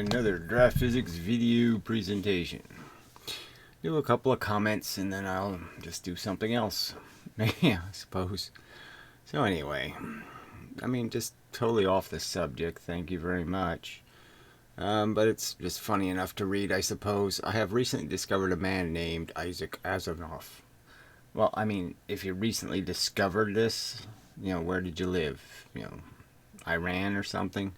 another draft physics video presentation. Do a couple of comments and then I'll just do something else. Yeah, I suppose. So anyway, just totally off the subject, thank you very much. But it's just funny enough to read, I suppose. I have recently discovered a man named Isaac Asimov. Well, if you recently discovered this, where did you live? Iran or something?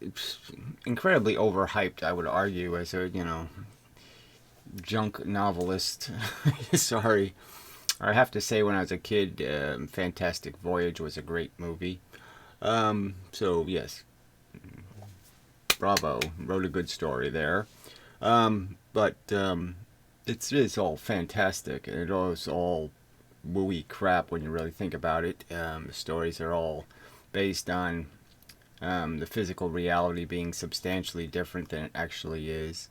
It's incredibly overhyped, I would argue, as a, junk novelist. Sorry. I have to say, when I was a kid, Fantastic Voyage was a great movie. So, yes. Bravo. Wrote a good story there. But it's all fantastic, and it is all wooey crap when you really think about it. The stories are all based on the physical reality being substantially different than it actually is.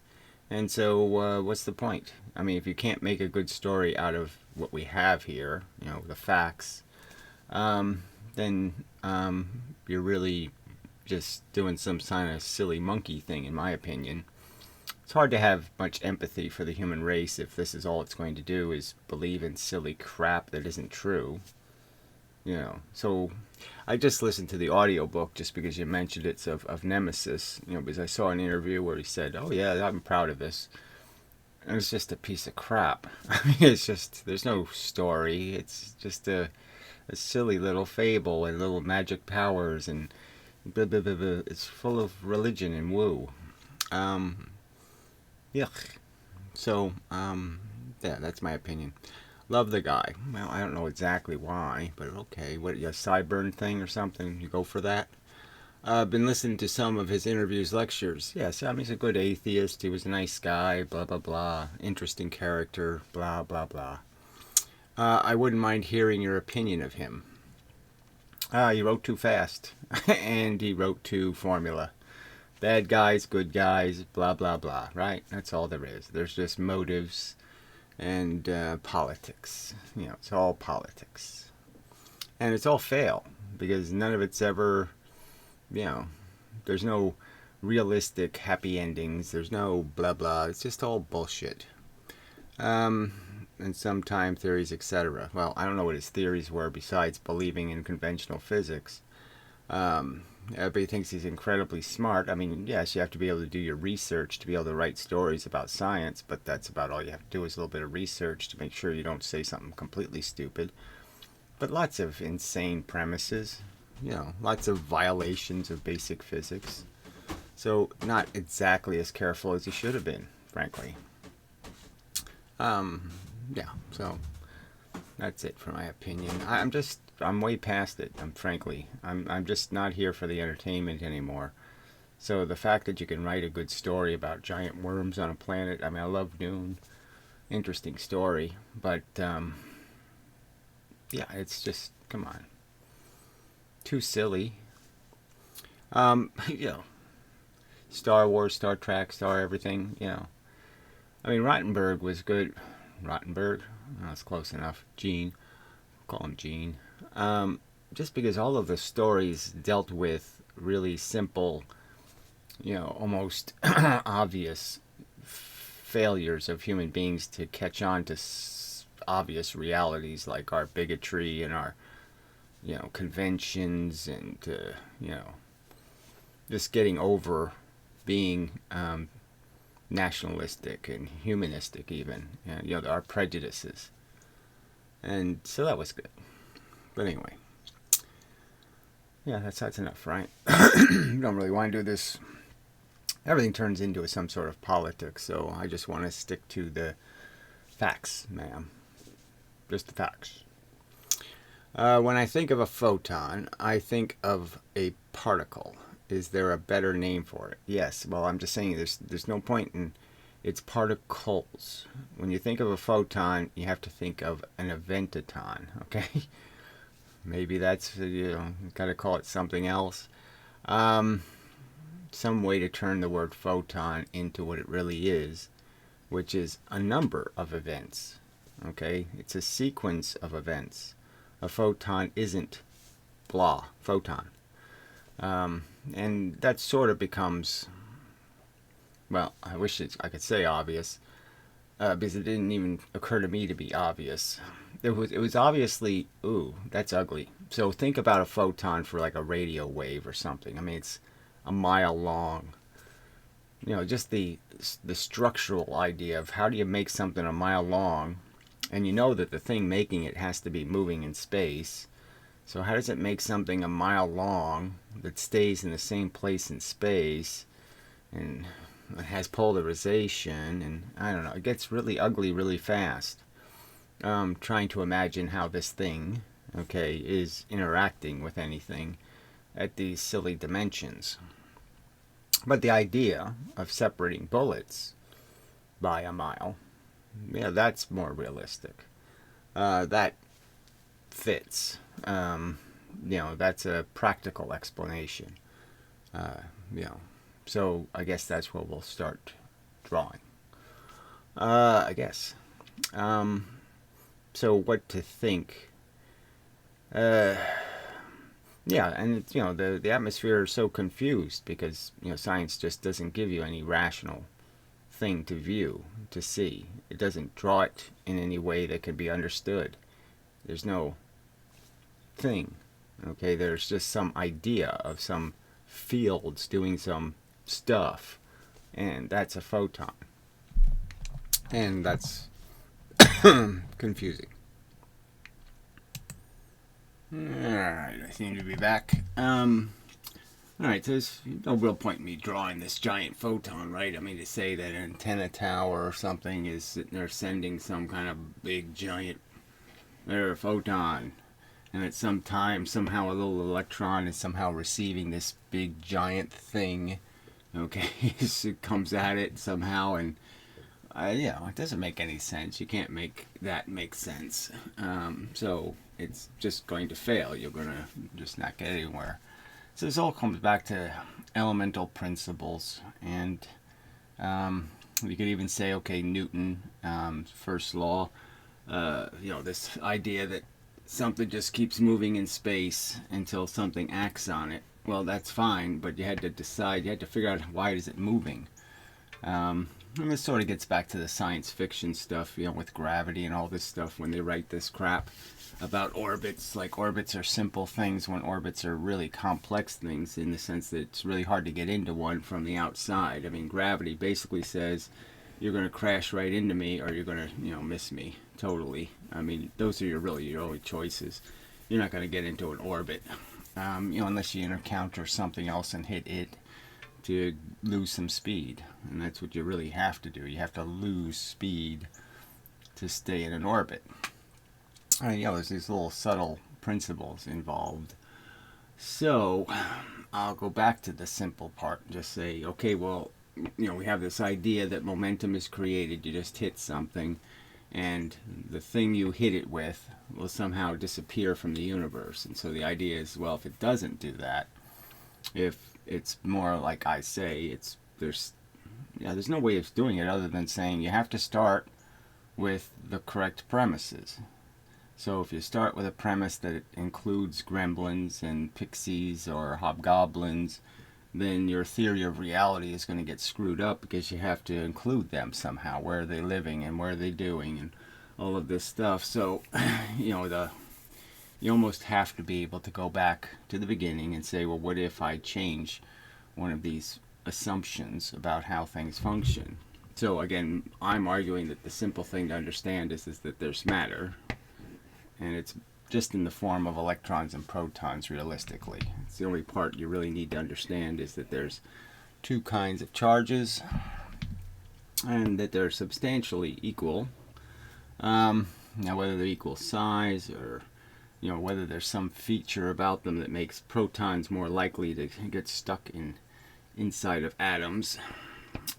And so what's the point? If you can't make a good story out of what we have here, the facts, then you're really just doing some kind of silly monkey thing, in my opinion. It's hard to have much empathy for the human race if this is all it's going to do is believe in silly crap that isn't true. So I just listened to the audiobook just because you mentioned it of Nemesis, because I saw an interview where he said, oh yeah, I'm proud of this. And it's just a piece of crap. It's just, there's no story. It's just a silly little fable and little magic powers and blah, blah, blah, blah. It's full of religion and woo. Yuck. So, yeah, that's my opinion. Love the guy. Well, I don't know exactly why, but okay. What, a sideburn thing or something? You go for that? I've been listening to some of his interviews, lectures. Yes, he's a good atheist. He was a nice guy, blah, blah, blah. Interesting character, blah, blah, blah. I wouldn't mind hearing your opinion of him. He wrote too fast, and he wrote too formula. Bad guys, good guys, blah, blah, blah, right? That's all there is. There's just motives and politics. It's all politics. And it's all fail, because none of it's ever, there's no realistic happy endings. There's no blah, blah. It's just all bullshit. And some time theories, etc. Well, I don't know what his theories were besides believing in conventional physics. Everybody thinks he's incredibly smart. Yes, you have to be able to do your research to be able to write stories about science, but that's about all you have to do is a little bit of research to make sure you don't say something completely stupid. But lots of insane premises, lots of violations of basic physics. So not exactly as careful as he should have been, frankly. Yeah, so that's it for my opinion. I'm way past it, I'm just not here for the entertainment anymore. So the fact that you can write a good story about giant worms on a planet, I love Dune. Interesting story, but yeah, it's just, come on. Too silly. Star Wars, Star Trek, Star everything, Rottenberg was good. Rottenberg? Oh, that's close enough. Gene. Call him Gene. Just because all of the stories dealt with really simple, almost obvious failures of human beings to catch on to obvious realities like our bigotry and our, conventions and, just getting over being nationalistic and humanistic even, our prejudices. And so that was good. But anyway, yeah, that's enough, right? You don't really want to do this. Everything turns into some sort of politics, so I just want to stick to the facts, ma'am. Just the facts. When I think of a photon, I think of a particle. Is there a better name for it? Yes. Well, I'm just saying there's no point in it's particles. When you think of a photon, you have to think of an eventoton, okay? Maybe that's, got to call it something else. Some way to turn the word photon into what it really is, which is a number of events, okay? It's a sequence of events. A photon isn't blah, photon. And that sort of becomes, well, I wish I could say obvious, because it didn't even occur to me to be obvious. It was obviously, ooh, that's ugly. So think about a photon for like a radio wave or something. I mean, it's a mile long. Just the structural idea of how do you make something a mile long, and you know that the thing making it has to be moving in space. So how does it make something a mile long that stays in the same place in space and it has polarization? And I don't know, it gets really ugly really fast. Trying to imagine how this thing, okay, is interacting with anything at these silly dimensions. But the idea of separating bullets by a mile, yeah, that's more realistic. That fits. That's a practical explanation. Uh, you know, so I guess that's what we'll start drawing. I guess. Um, so what to think? Uh, yeah, and the atmosphere is so confused because science just doesn't give you any rational thing to view, to see. It doesn't draw it in any way that can be understood. There's no thing. Okay, there's just some idea of some fields doing some stuff, and that's a photon. And that's confusing. Alright, I seem to be back. Alright, so there's no real point in me drawing this giant photon, right? I mean, to say that an antenna tower or something is sitting there sending some kind of big giant photon, and at some time, somehow a little electron is somehow receiving this big giant thing, okay? It comes at it somehow, and it doesn't make any sense. You can't make that make sense. So it's just going to fail. You're going to just not get anywhere. So this all comes back to elemental principles, and you could even say, okay, Newton, first law, this idea that something just keeps moving in space until something acts on it. Well, that's fine, but you had to figure out why is it moving. And this sort of gets back to the science fiction stuff, with gravity and all this stuff when they write this crap about orbits. Like, orbits are simple things when orbits are really complex things, in the sense that it's really hard to get into one from the outside. I mean, gravity basically says you're going to crash right into me or you're going to, miss me totally. I mean, those are your only choices. You're not going to get into an orbit, unless you encounter something else and hit it to lose some speed. And that's what you really have to do. You have to lose speed to stay in an orbit. There's these little subtle principles involved. So I'll go back to the simple part and just say, okay, well, we have this idea that momentum is created. You just hit something, and the thing you hit it with will somehow disappear from the universe. And so the idea is, well, if it doesn't do that, if it's more like I say, there's no way of doing it other than saying you have to start with the correct premises. So if you start with a premise that it includes gremlins and pixies or hobgoblins, then your theory of reality is going to get screwed up because you have to include them somehow. Where are they living and what are they doing and all of this stuff. So, you almost have to be able to go back to the beginning and say, well, what if I change one of these assumptions about how things function? So again, I'm arguing that the simple thing to understand is that there's matter, and it's just in the form of electrons and protons realistically. It's the only part you really need to understand, is that there's two kinds of charges and that they're substantially equal. Now whether they're equal size or whether there's some feature about them that makes protons more likely to get stuck inside of atoms,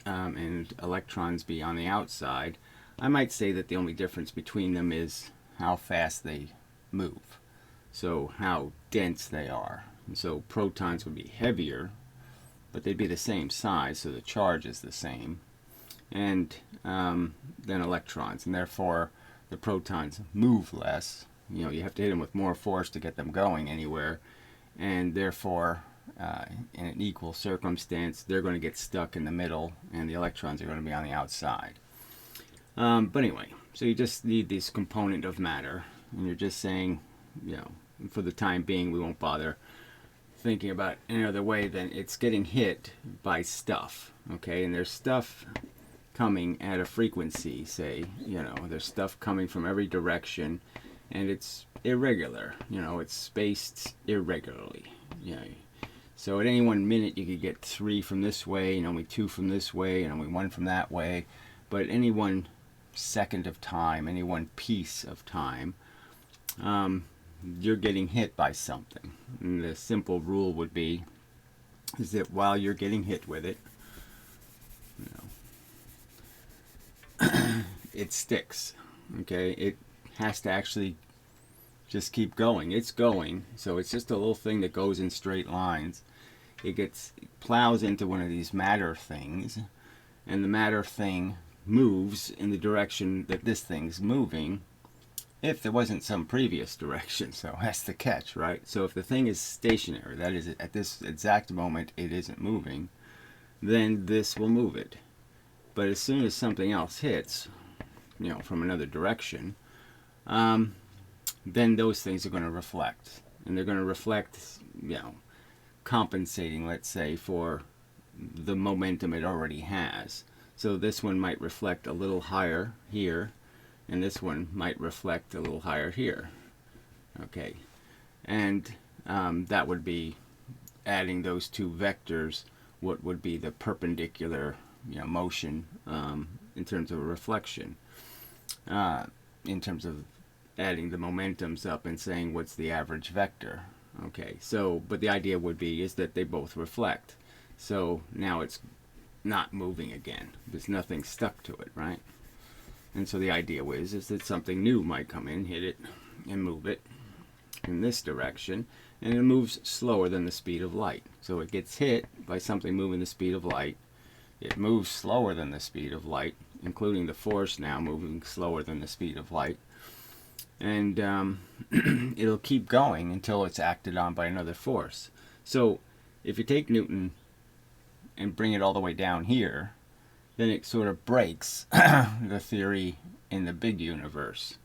and electrons be on the outside, I might say that the only difference between them is how fast they move. So how dense they are. And so protons would be heavier, but they'd be the same size, so the charge is the same, and than electrons, and therefore the protons move less. You have to hit them with more force to get them going anywhere, and therefore in an equal circumstance, they're going to get stuck in the middle, and the electrons are going to be on the outside. But anyway, so you just need this component of matter, and you're just saying, you know, for the time being, we won't bother thinking about any other way than it's getting hit by stuff, okay? And there's stuff coming at a frequency, say, you know, there's stuff coming from every direction, and it's irregular, you know, it's spaced irregularly, you know. So at any one minute you could get 3 from this way, and only 2 from this way, and only 1 from that way, but any one second of time, any one piece of time, you're getting hit by something. And the simple rule would be is that while you're getting hit with it, you know, it sticks. Okay, it has to actually just keep going. It's going, so it's just a little thing that goes in straight lines. It plows into one of these matter things, and the matter thing moves in the direction that this thing's moving, if there wasn't some previous direction. So that's the catch, right? So if the thing is stationary, that is, at this exact moment it isn't moving, then this will move it. But as soon as something else hits, you know, from another direction, then those things are going to reflect. And they're going to reflect, you know, compensating, let's say, for the momentum it already has. So this one might reflect a little higher here, and this one might reflect a little higher here. Okay, and that would be adding those two vectors, what would be the perpendicular, you know, motion in terms of a reflection, in terms of adding the momentums up and saying what's the average vector. Okay, so but the idea would be is that they both reflect. So now it's not moving again. There's nothing stuck to it, right? And so the idea is that something new might come in, hit it, and move it in this direction, and it moves slower than the speed of light. So it gets hit by something moving the speed of light. It moves slower than the speed of light, including the force now moving slower than the speed of light. And it'll keep going until it's acted on by another force. So if you take Newton and bring it all the way down here, then it sort of breaks the theory in the big universe.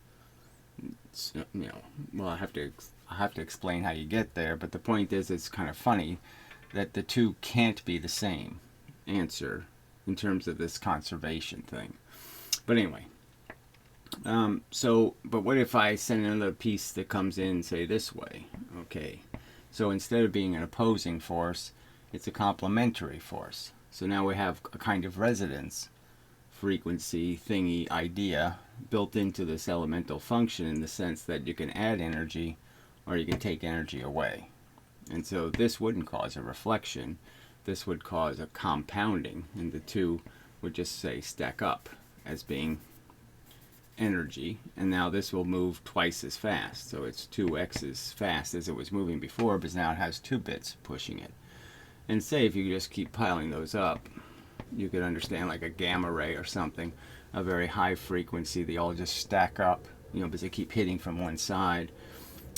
So, you know, well, I have to explain how you get there, but the point is, it's kind of funny that the two can't be the same answer in terms of this conservation thing. But anyway, but what if I send another piece that comes in, say, this way? Okay, so instead of being an opposing force, it's a complementary force. So now we have a kind of resonance frequency thingy idea built into this elemental function, in the sense that you can add energy or you can take energy away. And so this wouldn't cause a reflection, this would cause a compounding, and the two would just say stack up as being energy, and now this will move twice as fast. So it's 2x as fast as it was moving before, but now it has 2 bits pushing it. And say if you just keep piling those up, you could understand like a gamma ray or something, a very high frequency. They all just stack up, you know, because they keep hitting from one side,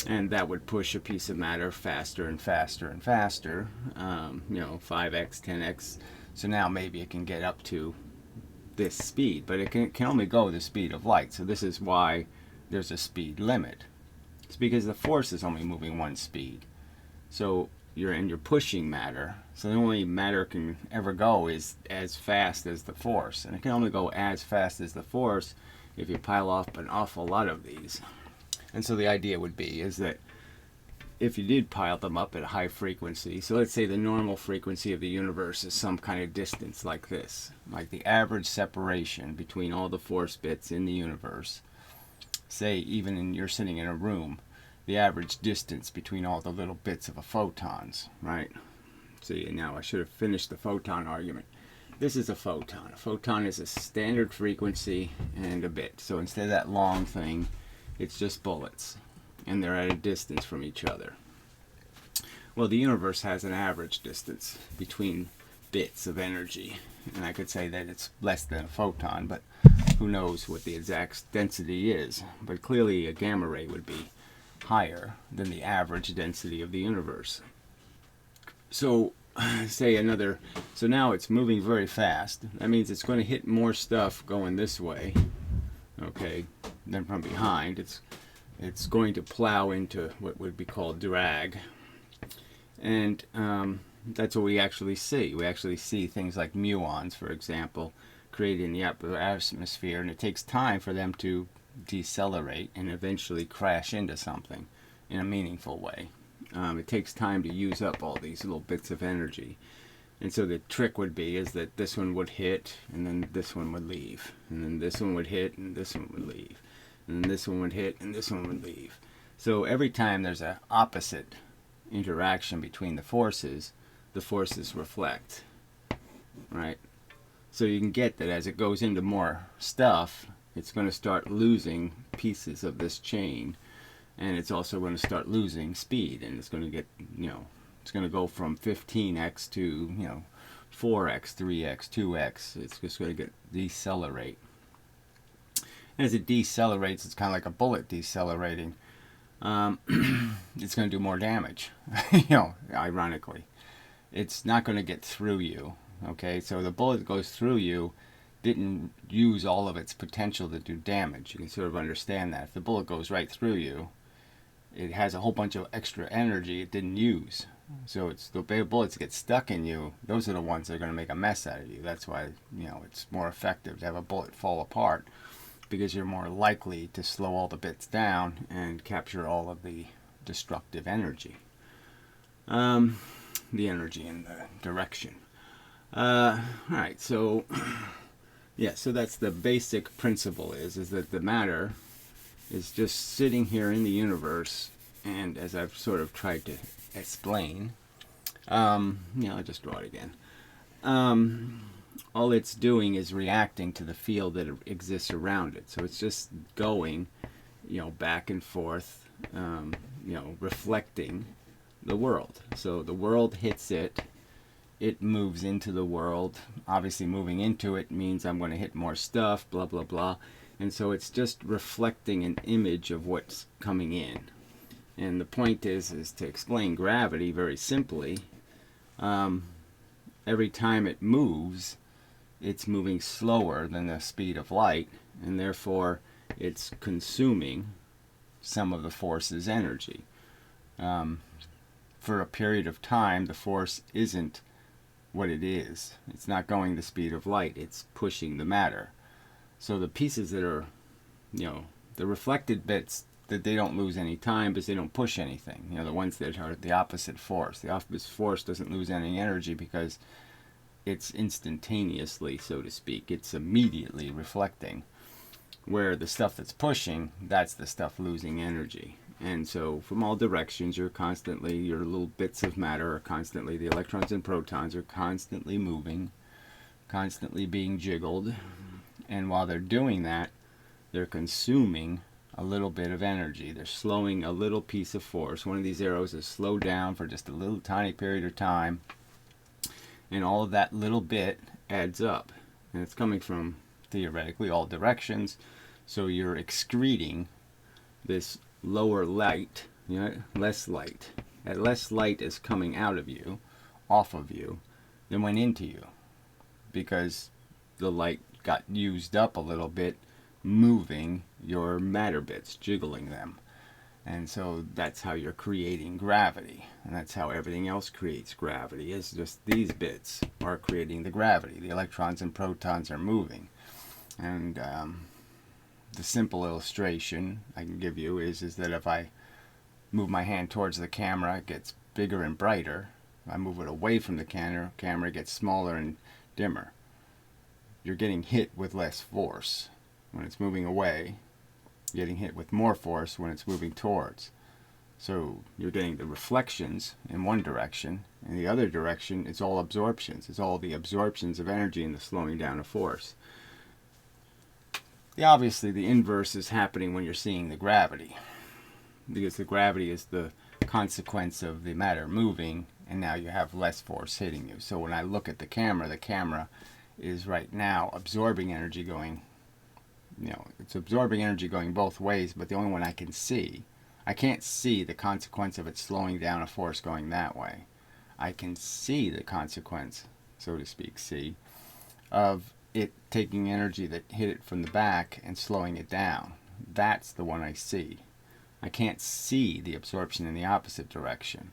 and that would push a piece of matter faster and faster and faster, you know, 5x, 10x. So now maybe it can get up to this speed, but it can only go the speed of light. So this is why there's a speed limit. It's because the force is only moving one speed. So you're pushing matter, so the only matter can ever go is as fast as the force, and it can only go as fast as the force if you pile off an awful lot of these. And so the idea would be is that if you did pile them up at a high frequency, so let's say the normal frequency of the universe is some kind of distance like this, like the average separation between all the force bits in the universe, say even you're sitting in a room, the average distance between all the little bits of a photons, right? See, now I should have finished the photon argument. This is a photon. A photon is a standard frequency and a bit. So instead of that long thing, it's just bullets, and they're at a distance from each other. Well, the universe has an average distance between bits of energy, and I could say that it's less than a photon, but who knows what the exact density is. But clearly a gamma ray would be higher than the average density of the universe. So say another, so now it's moving very fast. That means it's going to hit more stuff going this way, okay, than from behind. It's going to plow into what would be called drag, and that's what we actually see. We actually see things like muons, for example, created in the upper atmosphere, and it takes time for them to decelerate and eventually crash into something in a meaningful way. It takes time to use up all these little bits of energy. And so the trick would be is that this one would hit, and then this one would leave. And then this one would hit, and this one would leave. And then this one would hit, and this one would leave. So every time there's an opposite interaction between the forces reflect, right? So you can get that as it goes into more stuff, it's going to start losing pieces of this chain. And it's also going to start losing speed, and it's going to get, it's going to go from 15x to, 4x, 3x, 2x. It's just going to decelerate. As it decelerates, it's kind of like a bullet decelerating. It's going to do more damage, ironically. It's not going to get through you, okay? So the bullet that goes through you didn't use all of its potential to do damage. You can sort of understand that. If the bullet goes right through you, it has a whole bunch of extra energy it didn't use. So it's the bullets that get stuck in you, those are the ones that are going to make a mess out of you. That's why, it's more effective to have a bullet fall apart, because you're more likely to slow all the bits down and capture all of the destructive energy. The energy and the direction. Alright, so yeah, so that's the basic principle is that the matter is just sitting here in the universe, and as I've sort of tried to explain, I'll just draw it again. All it's doing is reacting to the field that exists around it. So it's just going, back and forth, reflecting the world. So the world hits it, it moves into the world. Obviously moving into it means I'm going to hit more stuff, blah, blah, blah. And so it's just reflecting an image of what's coming in. And the point is to explain gravity very simply. Every time it moves, it's moving slower than the speed of light, and therefore it's consuming some of the force's energy. For a period of time, the force isn't what it is. It's not going the speed of light. It's pushing the matter. So the pieces that are, the reflected bits, that they don't lose any time because they don't push anything. The ones that are the opposite force. The opposite force doesn't lose any energy because it's instantaneously, so to speak. It's immediately reflecting. Where the stuff that's pushing, that's the stuff losing energy. And so from all directions, your little bits of matter are constantly, the electrons and protons are constantly moving, constantly being jiggled. And while they're doing that, they're consuming a little bit of energy. They're slowing a little piece of force. One of these arrows is slowed down for just a little tiny period of time. And all of that little bit adds up. And it's coming from, theoretically, all directions. So you're excreting this lower light, less light. That less light is coming out of you, off of you, than went into you. Because the light got used up a little bit, moving your matter bits, jiggling them. And so that's how you're creating gravity. And that's how everything else creates gravity. It's just these bits are creating the gravity. The electrons and protons are moving. And the simple illustration I can give you is that if I move my hand towards the camera, it gets bigger and brighter. If I move it away from the camera, it gets smaller and dimmer. You're getting hit with less force when it's moving away, getting hit with more force when it's moving towards. So you're getting the reflections in one direction, and the other direction, it's all absorptions. It's all the absorptions of energy and the slowing down of force. Obviously, the inverse is happening when you're seeing the gravity, because the gravity is the consequence of the matter moving, and now you have less force hitting you. So when I look at the camera is right now absorbing energy going, it's absorbing energy going both ways, but the only one I can see, I can't see the consequence of it slowing down a force going that way. I can see the consequence, so to speak, of it taking energy that hit it from the back and slowing it down. That's the one I see. I can't see the absorption in the opposite direction.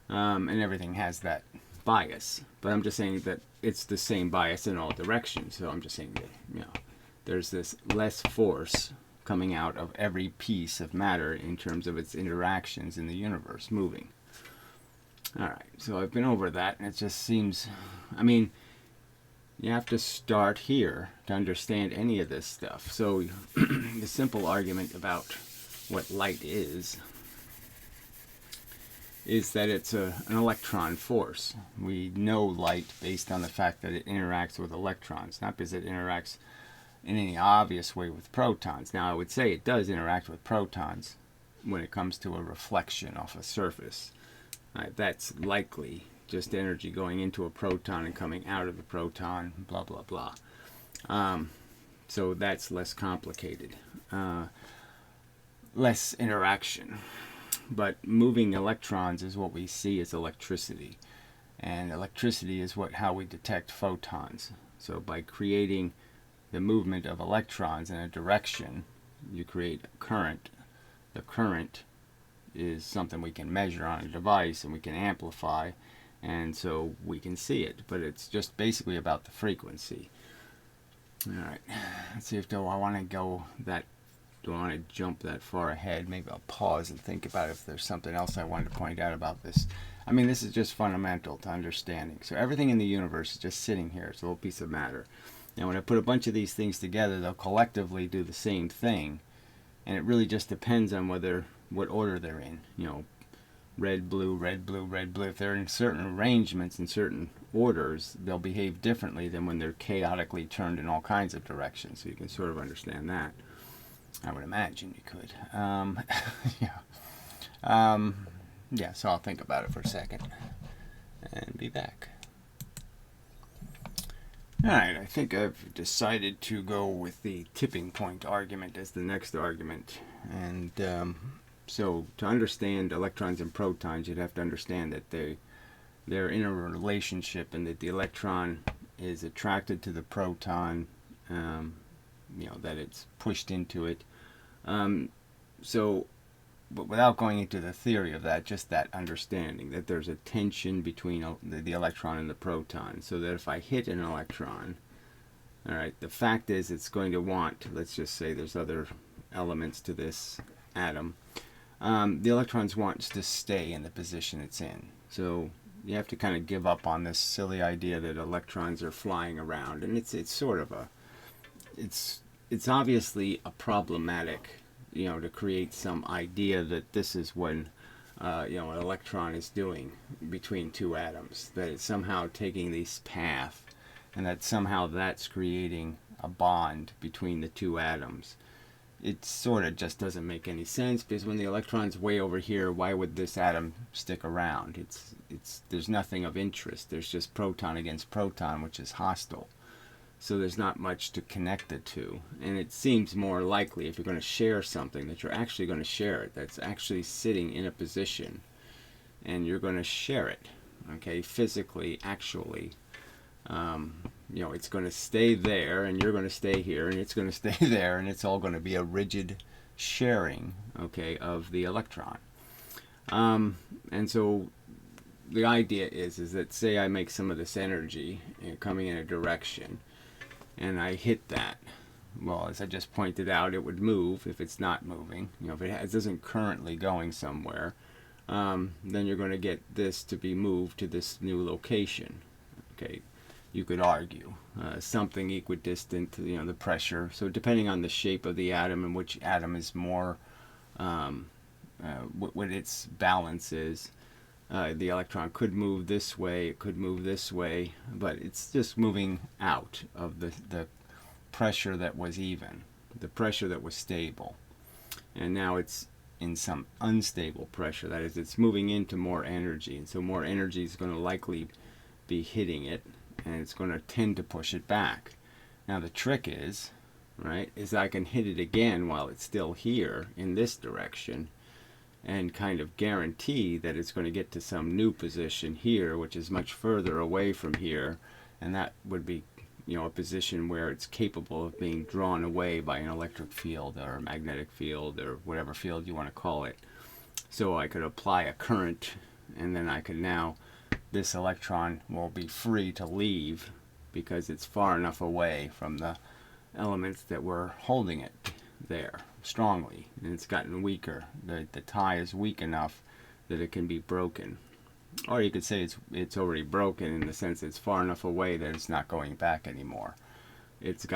And everything has that bias. But I'm just saying that it's the same bias in all directions. So I'm just saying that, there's this less force coming out of every piece of matter in terms of its interactions in the universe moving. Alright, so I've been over that, and it just seems, you have to start here to understand any of this stuff. So the simple argument about what light is that it's an electron force. We know light based on the fact that it interacts with electrons, not because it interacts in any obvious way with protons. Now, I would say it does interact with protons when it comes to a reflection off a surface. That's likely just energy going into a proton and coming out of the proton, blah, blah, blah. So that's less complicated. Less interaction. But moving electrons is what we see as electricity. And electricity is how we detect photons. So by creating the movement of electrons in a direction, you create a current. The current is something we can measure on a device and we can amplify, and so we can see it. But it's just basically about the frequency. Alright, let's see if I want to go that. Do I want to jump that far ahead? Maybe I'll pause and think about if there's something else I wanted to point out about this. This is just fundamental to understanding. So everything in the universe is just sitting here. It's a little piece of matter. Now when I put a bunch of these things together, they'll collectively do the same thing. And it really just depends on what order they're in. Red, blue, red, blue, red, blue. If they're in certain arrangements, in certain orders, they'll behave differently than when they're chaotically turned in all kinds of directions. So you can sort of understand that. I would imagine you could. So I'll think about it for a second and be back. Alright, I think I've decided to go with the tipping point argument as the next argument. And so to understand electrons and protons, you'd have to understand that they're in a relationship and that the electron is attracted to the proton, that it's pushed into it. But without going into the theory of that, just that understanding that there's a tension between the electron and the proton, so that if I hit an electron, alright, the fact is it's going to want, let's just say there's other elements to this atom, the electrons wants to stay in the position it's in. So you have to kind of give up on this silly idea that electrons are flying around, and it's sort of it's obviously a problematic, to create some idea that this is when, an electron is doing between two atoms, that it's somehow taking this path, and that somehow that's creating a bond between the two atoms. It sort of just doesn't make any sense, because when the electron's way over here, why would this atom stick around? There's nothing of interest. There's just proton against proton, which is hostile. So there's not much to connect the two. And it seems more likely, if you're going to share something, that you're actually going to share it. That's actually sitting in a position, and you're going to share it, okay, physically, actually. It's going to stay there, and you're going to stay here, and it's going to stay there, and it's all going to be a rigid sharing, okay, of the electron. And so the idea is that, say I make some of this energy coming in a direction, and I hit that. Well, as I just pointed out, it would move if it's not moving. If it isn't currently going somewhere, then you're going to get this to be moved to this new location. Okay, you could argue something equidistant to the pressure. So depending on the shape of the atom and which atom is more, what its balance is, the electron could move this way, it could move this way, but it's just moving out of the pressure that was even, the pressure that was stable. And now it's in some unstable pressure. That is, it's moving into more energy, and so more energy is going to likely be hitting it, and it's going to tend to push it back. Now the trick is I can hit it again while it's still here in this direction, and kind of guarantee that it's going to get to some new position here, which is much further away from here, and that would be, a position where it's capable of being drawn away by an electric field or a magnetic field or whatever field you want to call it. So I could apply a current, and then I could now, this electron will be free to leave because it's far enough away from the elements that were holding it there strongly, and it's gotten weaker. The tie is weak enough that it can be broken. Or you could say it's already broken in the sense it's far enough away that it's not going back anymore. It's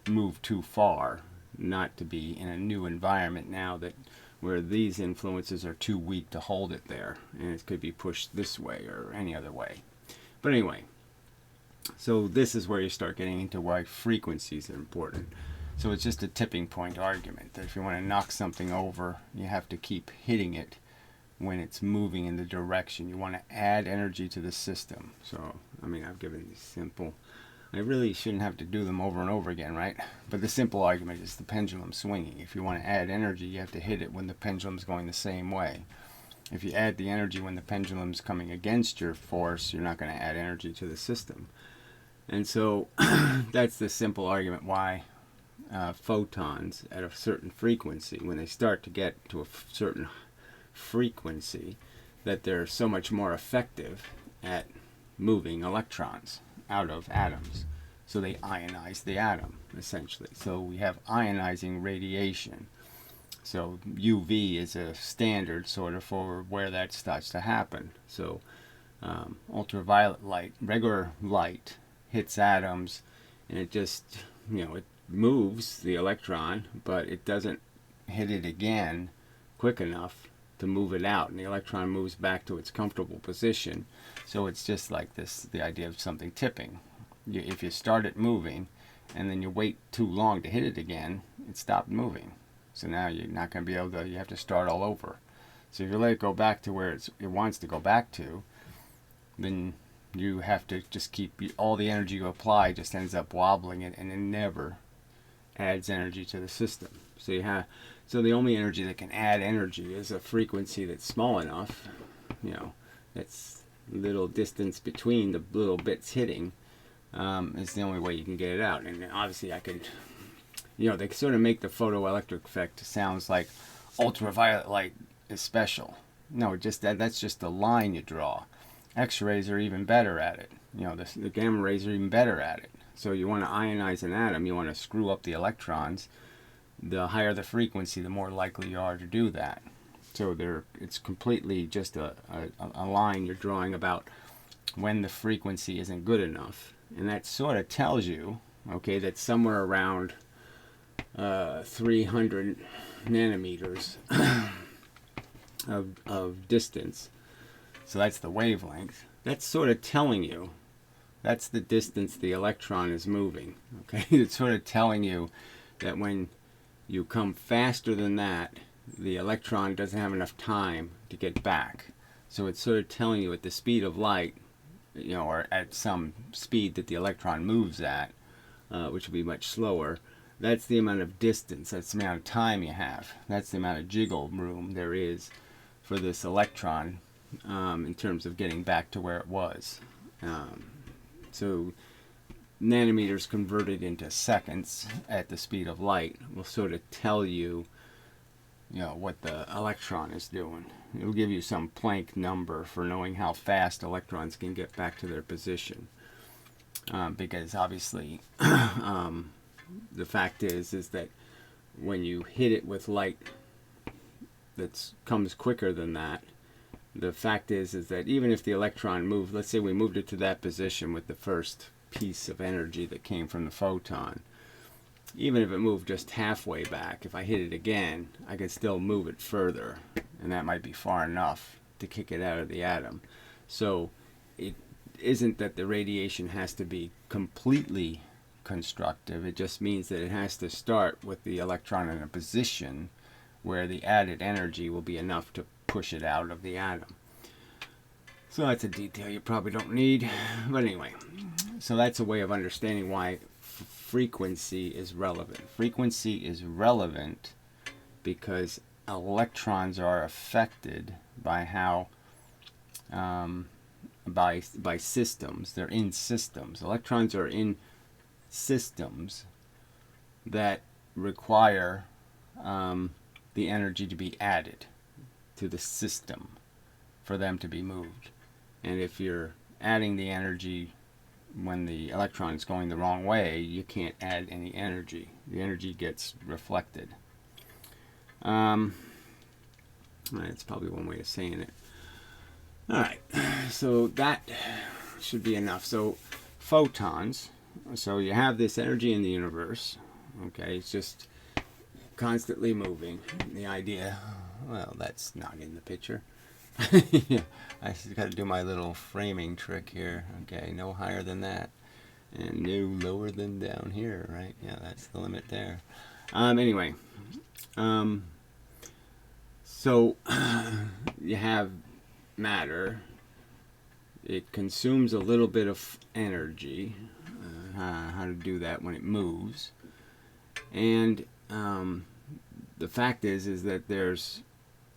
moved too far not to be in a new environment now that where these influences are too weak to hold it there, and it could be pushed this way or any other way. But anyway, so this is where you start getting into why frequencies are important. So it's just a tipping point argument that if you want to knock something over, you have to keep hitting it when it's moving in the direction. You want to add energy to the system. So, I've given these simple. I really shouldn't have to do them over and over again, right? But the simple argument is the pendulum swinging. If you want to add energy, you have to hit it when the pendulum's going the same way. If you add the energy when the pendulum's coming against your force, you're not going to add energy to the system. And so that's the simple argument why photons at a certain frequency, when they start to get to a certain frequency, that they're so much more effective at moving electrons out of atoms. So they ionize the atom, essentially. So we have ionizing radiation. So UV is a standard sort of for where that starts to happen. So ultraviolet light, regular light, hits atoms, and it just, it moves the electron, but it doesn't hit it again quick enough to move it out, and the electron moves back to its comfortable position. So it's just like this, the idea of something tipping. If you start it moving and then you wait too long to hit it again, it stopped moving. So now you're not going to be able to, you have to start all over. So if you let it go back to where it wants to go back to, then you have to just keep, all the energy you apply just ends up wobbling it, and it never adds energy to the system. So the only energy that can add energy is a frequency that's small enough, that's little distance between the little bits hitting, is the only way you can get it out. And obviously I could, they sort of make the photoelectric effect sounds like ultraviolet light is special. No, that's just the line you draw. X-rays are even better at it. The gamma rays are even better at it. So you want to ionize an atom, you want to screw up the electrons. The higher the frequency, the more likely you are to do that. So it's completely just a line you're drawing about when the frequency isn't good enough. And that sort of tells you, okay, that somewhere around 300 nanometers of distance, so that's the wavelength, that's sort of telling you that's the distance the electron is moving. Okay, it's sort of telling you that when you come faster than that, the electron doesn't have enough time to get back. So it's sort of telling you at the speed of light, or at some speed that the electron moves at, which will be much slower, that's the amount of distance, that's the amount of time you have. That's the amount of jiggle room there is for this electron in terms of getting back to where it was. So nanometers converted into seconds at the speed of light will sort of tell you, what the electron is doing. It'll give you some Planck number for knowing how fast electrons can get back to their position. Because obviously, the fact is that when you hit it with light that comes quicker than that, the fact is that even if the electron moved, let's say we moved it to that position with the first piece of energy that came from the photon, even if it moved just halfway back, if I hit it again, I could still move it further, and that might be far enough to kick it out of the atom. So it isn't that the radiation has to be completely constructive, it just means that it has to start with the electron in a position where the added energy will be enough to push it out of the atom. So that's a detail you probably don't need, but anyway, so that's a way of understanding why frequency is relevant. Frequency is relevant because electrons are affected by how by systems. They're in systems. Electrons are in systems that require the energy to be added to the system for them to be moved. And if you're adding the energy when the electron is going the wrong way, you can't add any energy. The energy gets reflected. That's probably one way of saying it. Alright, so that should be enough. So photons, so you have this energy in the universe, okay, it's just constantly moving. The idea, well, that's not in the picture. Yeah, I just got to do my little framing trick here. Okay, no higher than that, and no lower than down here, right? Yeah, that's the limit there. Anyway, so you have matter. It consumes a little bit of energy. How to do that when it moves, and the fact is that there's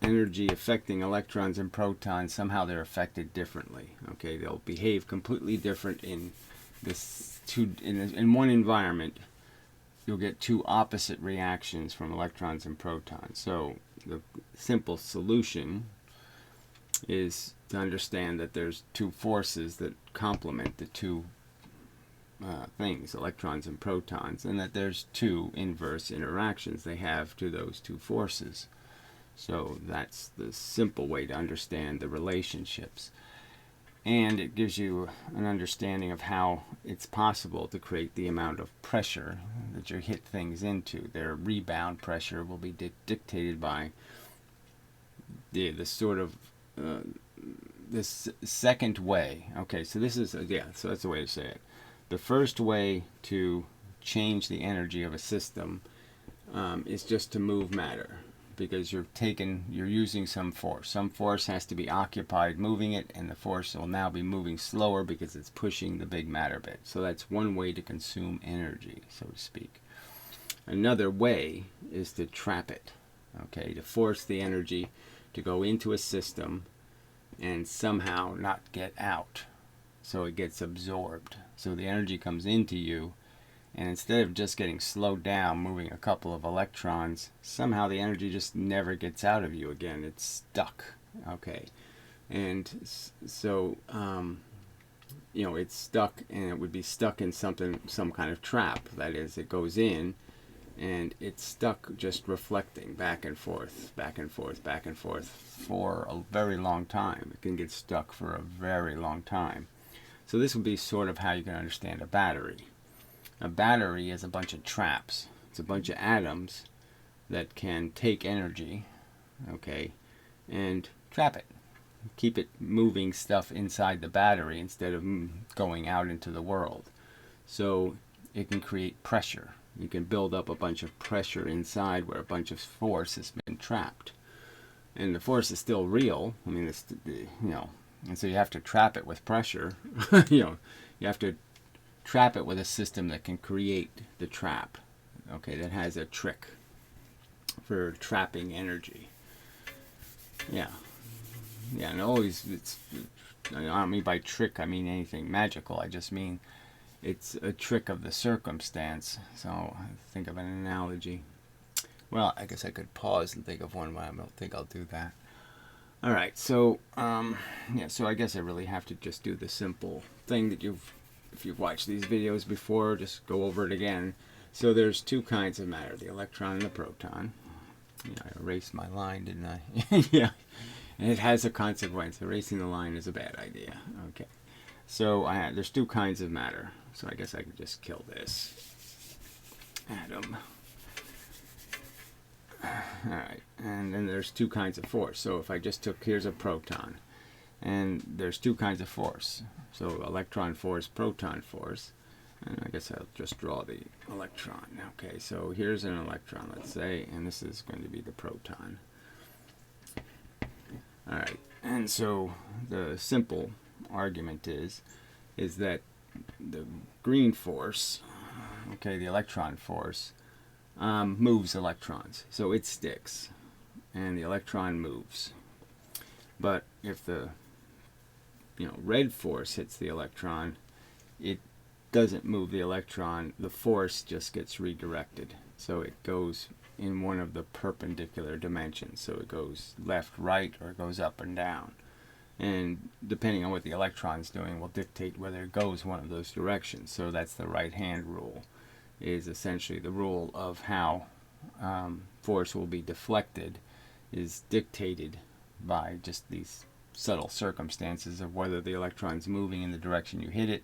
energy affecting electrons and protons. Somehow they're affected differently. Okay, they'll behave completely different in this in one environment. You'll get two opposite reactions from electrons and protons. So the simple solution is to understand that there's two forces that complement the two things, electrons and protons, and that there's two inverse interactions they have to those two forces. So that's the simple way to understand the relationships. And it gives you an understanding of how it's possible to create the amount of pressure that you hit things into. Their rebound pressure will be dictated by the sort of this second way. Okay, so this is, so that's the way to say it. The first way to change the energy of a system is just to move matter, because you're using some force. Some force has to be occupied moving it, and the force will now be moving slower because it's pushing the big matter bit. So that's one way to consume energy, so to speak. Another way is to trap it, okay, to force the energy to go into a system and somehow not get out. So it gets absorbed. So the energy comes into you, and instead of just getting slowed down, moving a couple of electrons, somehow the energy just never gets out of you again. It's stuck. Okay. And so, it's stuck, and it would be stuck in some kind of trap. That is, it goes in, and it's stuck just reflecting back and forth, back and forth, back and forth for a very long time. It can get stuck for a very long time. So this would be sort of how you can understand a battery. A battery is a bunch of traps. It's a bunch of atoms that can take energy, okay, and trap it. Keep it moving stuff inside the battery instead of going out into the world. So it can create pressure. You can build up a bunch of pressure inside where a bunch of force has been trapped. And the force is still real. I mean, and so you have to trap it with pressure. You have to trap it with a system that can create the trap, okay, that has a trick for trapping energy. And always, I don't mean by trick, I mean anything magical. I just mean it's a trick of the circumstance. So think of an analogy. Well, I guess I could pause and think of one, but I don't think I'll do that. All right, so so I guess I really have to just do the simple thing that if you've watched these videos before, just go over it again. So there's two kinds of matter, the electron and the proton. I erased my line, didn't I? Yeah, and it has a consequence. Erasing the line is a bad idea. Okay, so there's two kinds of matter. So I guess I could just kill this atom. Alright, and then there's two kinds of force. So if I just here's a proton, and there's two kinds of force. So electron force, proton force. And I guess I'll just draw the electron. Okay, so here's an electron, let's say, and this is going to be the proton. Alright, and so the simple argument is that the green force, okay, the electron force, moves electrons, so it sticks. and the electron moves. But if the red force hits the electron, it doesn't move the electron. The force just gets redirected. So it goes in one of the perpendicular dimensions. So it goes left, right, or it goes up and down. And depending on what the electron's doing will dictate whether it goes one of those directions. So that's the right-hand rule, is essentially the rule of how force will be deflected is dictated by just these subtle circumstances of whether the electron's moving in the direction you hit it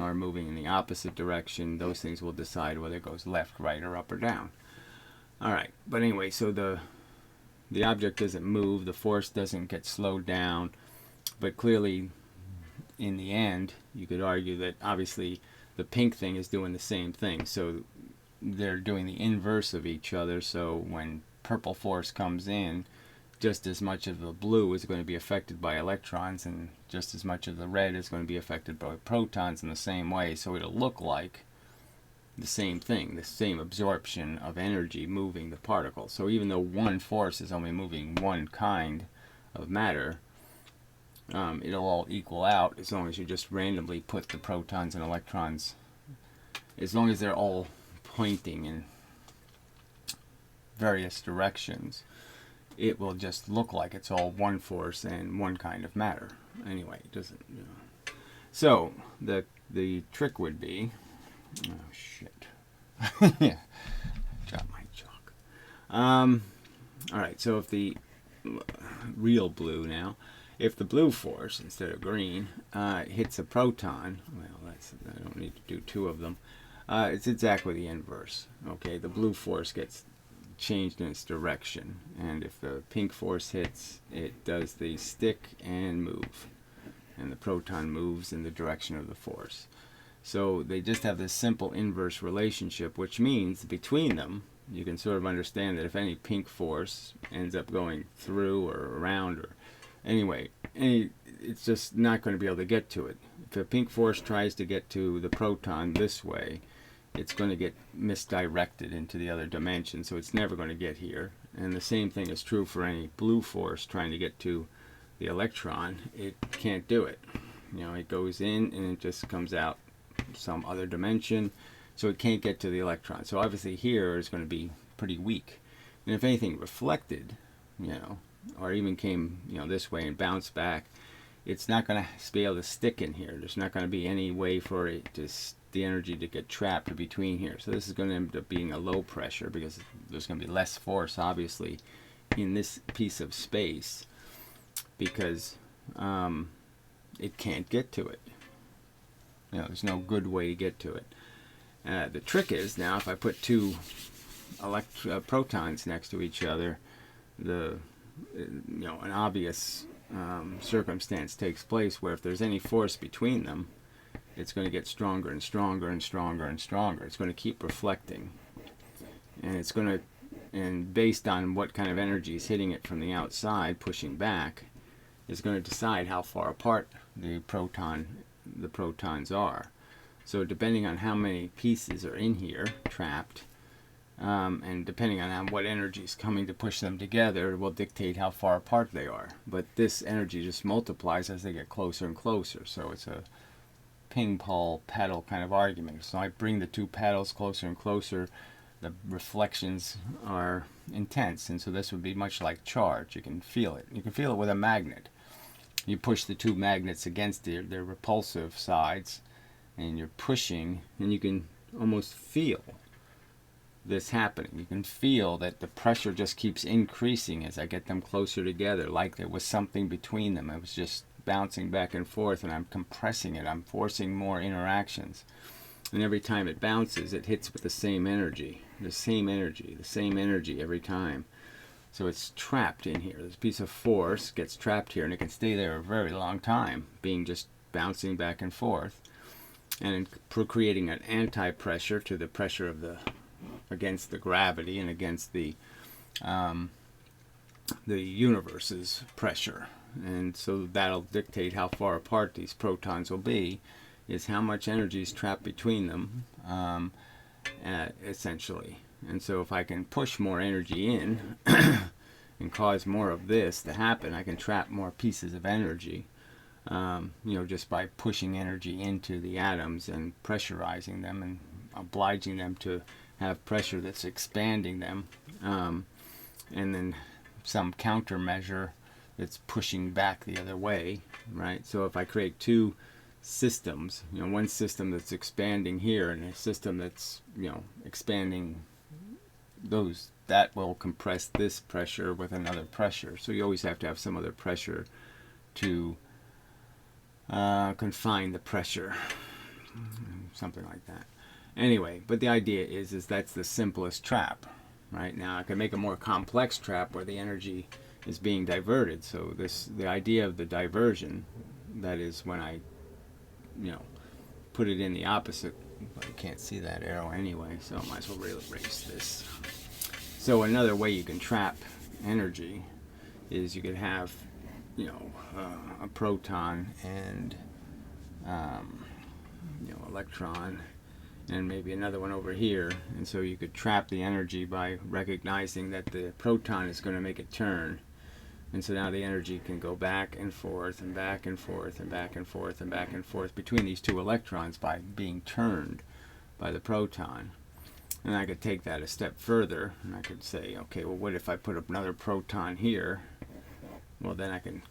or moving in the opposite direction. Those things will decide whether it goes left, right, or up or down. Alright, but anyway, so the object doesn't move, the force doesn't get slowed down, but clearly in the end you could argue that obviously the pink thing is doing the same thing, so they're doing the inverse of each other. So when purple force comes in, just as much of the blue is going to be affected by electrons, and just as much of the red is going to be affected by protons in the same way. So it'll look like the same thing, the same absorption of energy moving the particle. So even though one force is only moving one kind of matter, it'll all equal out as long as you just randomly put the protons and electrons, as long as they're all pointing in various directions. It will just look like it's all one force and one kind of matter. Anyway, it doesn't, So the trick would be, oh shit, yeah, dropped my chalk. All right, so if the real blue now, if the blue force instead of green hits a proton, well, I don't need to do two of them. It's exactly the inverse. Okay, the blue force gets changed in its direction, and if the pink force hits, it does the stick and move, and the proton moves in the direction of the force. So they just have this simple inverse relationship, which means between them you can sort of understand that if any pink force ends up going through or around or anyway, it's just not going to be able to get to it. If a pink force tries to get to the proton this way, it's going to get misdirected into the other dimension, so it's never going to get here. And the same thing is true for any blue force trying to get to the electron. It can't do it. It goes in and it just comes out some other dimension, so it can't get to the electron. So obviously here is going to be pretty weak. And if anything reflected, or even came this way and bounced back, it's not going to be able to stick in here. There's not going to be any way for it to the energy to get trapped between here. So this is going to end up being a low pressure because there's going to be less force obviously in this piece of space because it can't get to it. There's no good way to get to it. The trick is now if I put two protons next to each other, an obvious circumstance takes place where if there's any force between them, it's going to get stronger and stronger and stronger and stronger. It's going to keep reflecting, and it's going to, and based on what kind of energy is hitting it from the outside, pushing back, is going to decide how far apart the protons are. So depending on how many pieces are in here trapped, and depending on what energy is coming to push them together, will dictate how far apart they are. But this energy just multiplies as they get closer and closer. So it's a ping pong paddle kind of argument. So I bring the two paddles closer and closer, the reflections are intense, and so this would be much like charge. You can feel it. You can feel it with a magnet. You push the two magnets against their repulsive sides, and you're pushing, and you can almost feel this happening. You can feel that the pressure just keeps increasing as I get them closer together, like there was something between them. It was just bouncing back and forth, and I'm compressing it. I'm forcing more interactions. And every time it bounces, it hits with the same energy. The same energy every time. So it's trapped in here. This piece of force gets trapped here, and it can stay there a very long time, being just bouncing back and forth, and creating an anti-pressure to the pressure of against the gravity and against the universe's pressure. And so that'll dictate how far apart these protons will be, is how much energy is trapped between them, essentially. And so if I can push more energy in, and cause more of this to happen, I can trap more pieces of energy, just by pushing energy into the atoms and pressurizing them and obliging them to have pressure that's expanding them, and then some countermeasure that's pushing back the other way, right? So if I create two systems, one system that's expanding here and a system that's, expanding those, that will compress this pressure with another pressure. So you always have to have some other pressure to confine the pressure, something like that. Anyway, but the idea is that's the simplest trap. Right now, I can make a more complex trap where the energy is being diverted. So the idea of the diversion, that is when I, put it in the opposite. But I can't see that arrow anyway, so I might as well erase this. So another way you can trap energy is you could have, a proton and, electron, and maybe another one over here, and so you could trap the energy by recognizing that the proton is going to make a turn, and so now the energy can go back and forth and back and forth and back and forth and back and forth between these two electrons by being turned by the proton. And I could take that a step further, and I could say, okay, well, what if I put up another proton here? Well, then I can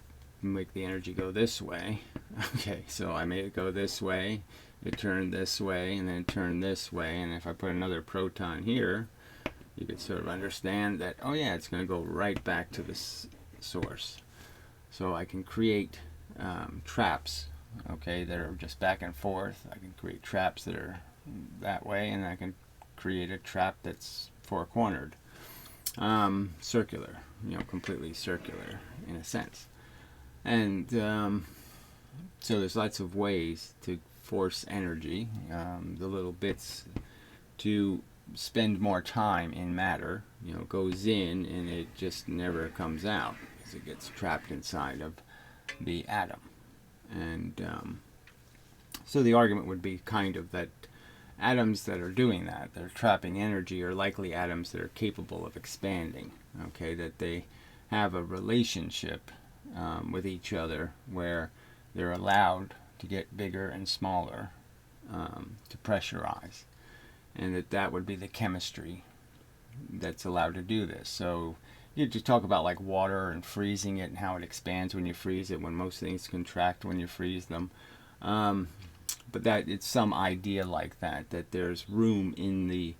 make the energy go this way. Okay, so I made it go this way, it turned this way, and then it turned this way, and if I put another proton here, you could sort of understand that, oh yeah, it's going to go right back to this source. So I can create traps, okay, that are just back and forth. I can create traps that are that way, and I can create a trap that's four-cornered, circular, completely circular in a sense. And so there's lots of ways to force energy, the little bits, to spend more time in matter. Goes in and it just never comes out because it gets trapped inside of the atom. And so the argument would be kind of that atoms that are doing that, they're trapping energy, are likely atoms that are capable of expanding. Okay, that they have a relationship with each other where they're allowed to get bigger and smaller, to pressurize, and that would be the chemistry that's allowed to do this. So you just talk about like water and freezing it and how it expands when you freeze it, when most things contract when you freeze them. But that it's some idea like that there's room in the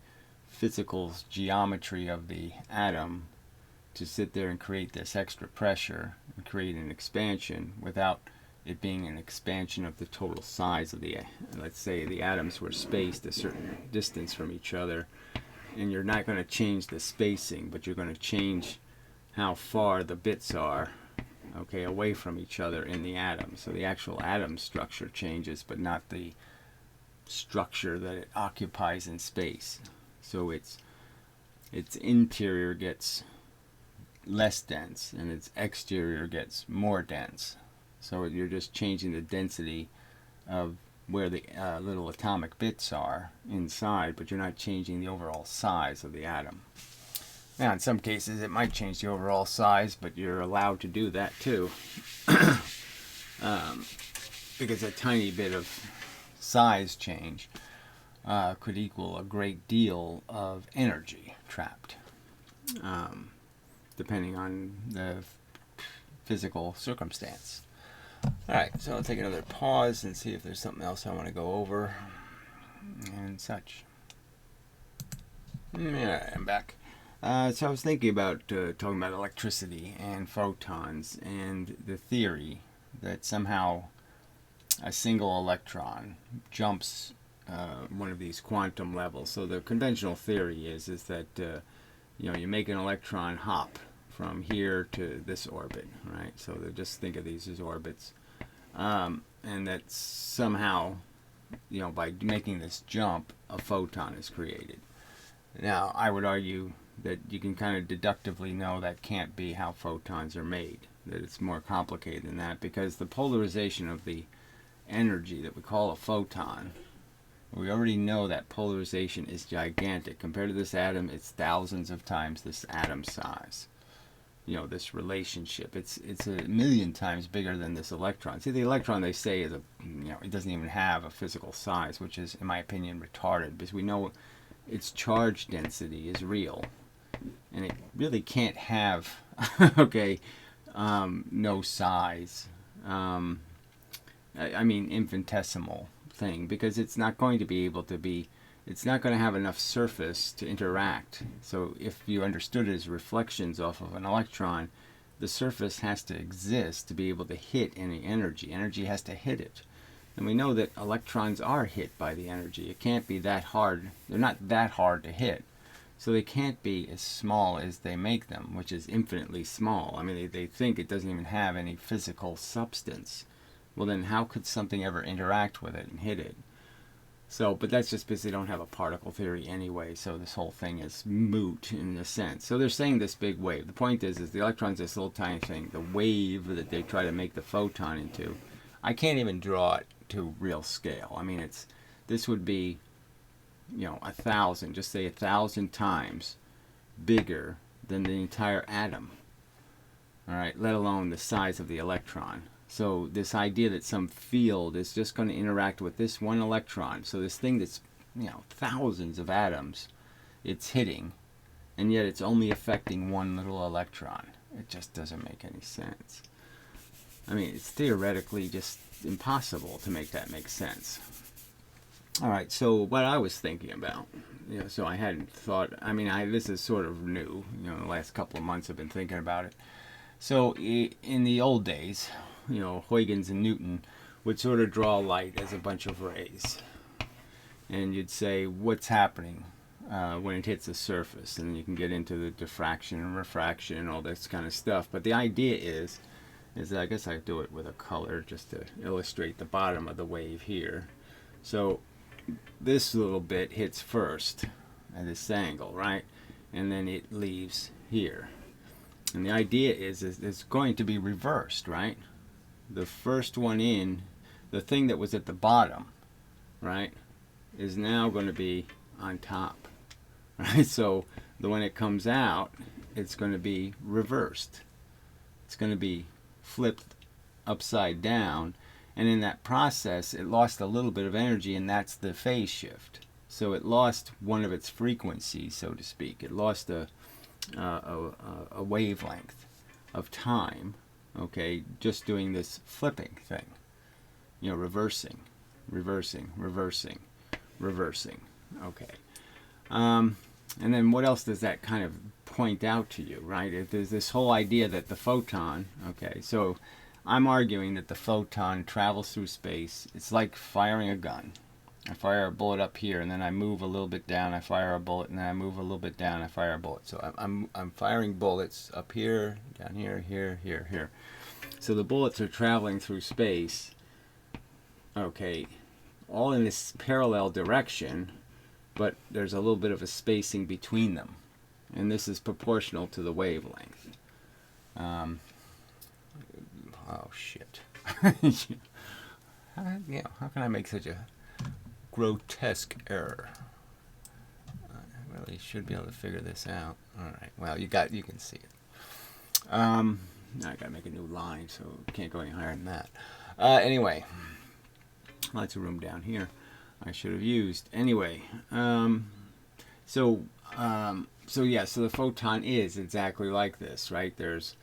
physical geometry of the atom to sit there and create this extra pressure and create an expansion without it being an expansion of the total size of the, let's say the atoms were spaced a certain distance from each other, and you're not going to change the spacing, but you're going to change how far the bits are, okay, away from each other in the atom. So the actual atom structure changes, but not the structure that it occupies in space. So its interior gets less dense and its exterior gets more dense. So you're just changing the density of where the little atomic bits are inside, but you're not changing the overall size of the atom. Now, in some cases, it might change the overall size, but you're allowed to do that too. Because a tiny bit of size change could equal a great deal of energy trapped, depending on the physical circumstance. Alright, so I'll take another pause and see if there's something else I want to go over and such. Yeah, I'm back. So I was thinking about talking about electricity and photons and the theory that somehow a single electron jumps one of these quantum levels. So the conventional theory is that you make an electron hop from here to this orbit, right? So just think of these as orbits, and that somehow, by making this jump, a photon is created. Now, I would argue that you can kind of deductively know that can't be how photons are made, that it's more complicated than that, because the polarization of the energy that we call a photon, we already know that polarization is gigantic. Compared to this atom, it's thousands of times this atom size. you know, this relationship. It's a million times bigger than this electron. See, the electron, they say, is a, you know, it doesn't even have a physical size, which is, in my opinion, retarded, because we know its charge density is real, and it really can't have okay, no size. I mean infinitesimal thing, because it's not going to be able to be, it's not going to have enough surface to interact. So if you understood it as reflections off of an electron, the surface has to exist to be able to hit any energy. Energy has to hit it. And we know that electrons are hit by the energy. It can't be that hard. They're not that hard to hit. So they can't be as small as they make them, which is infinitely small. I mean, they think it doesn't even have any physical substance. Well, then how could something ever interact with it and hit it? So, but that's just because they don't have a particle theory anyway, so this whole thing is moot in a sense. So they're saying this big wave. The point is the electron's this little tiny thing. The wave that they try to make the photon into, I can't even draw it to real scale. I mean, this would be, you know, 1,000, just say 1,000 times bigger than the entire atom. All right, let alone the size of the electron. So this idea that some field is just going to interact with this one electron, so this thing that's, you know, thousands of atoms, it's hitting, and yet it's only affecting one little electron. It just doesn't make any sense. I mean, it's theoretically just impossible to make that make sense. All right, so what I was thinking about, you know, so I hadn't thought, I mean, this is sort of new, you know, the last couple of months I've been thinking about it. So in the old days, you know, Huygens and Newton would sort of draw light as a bunch of rays. And you'd say, what's happening when it hits the surface? And you can get into the diffraction and refraction and all this kind of stuff. But the idea is that, I guess I do it with a color just to illustrate the bottom of the wave here. So this little bit hits first at this angle, right? And then it leaves here. And the idea is it's going to be reversed, right? The first one in, the thing that was at the bottom, right, is now going to be on top, right? So when it comes out, it's going to be reversed. It's going to be flipped upside down, and in that process, it lost a little bit of energy, and that's the phase shift. So it lost one of its frequencies, so to speak. It lost a wavelength of time. Okay, just doing this flipping thing, you know, reversing, reversing, reversing, reversing. Okay, and then what else does that kind of point out to you, right? There's this whole idea that the photon, okay, so I'm arguing that the photon travels through space. It's like firing a gun. I fire a bullet up here, and then I move a little bit down. I fire a bullet, and then I move a little bit down. I fire a bullet. So I'm firing bullets up here, down here, here, here, here. So the bullets are traveling through space. Okay, all in this parallel direction, but there's a little bit of a spacing between them, and this is proportional to the wavelength. Oh shit! How can I make such a grotesque error? I really should be able to figure this out. All right. Well, you can see it. Now I gotta make a new line, so can't go any higher than that. Anyway, lots of room down here. I should have used anyway. So the photon is exactly like this, right? There's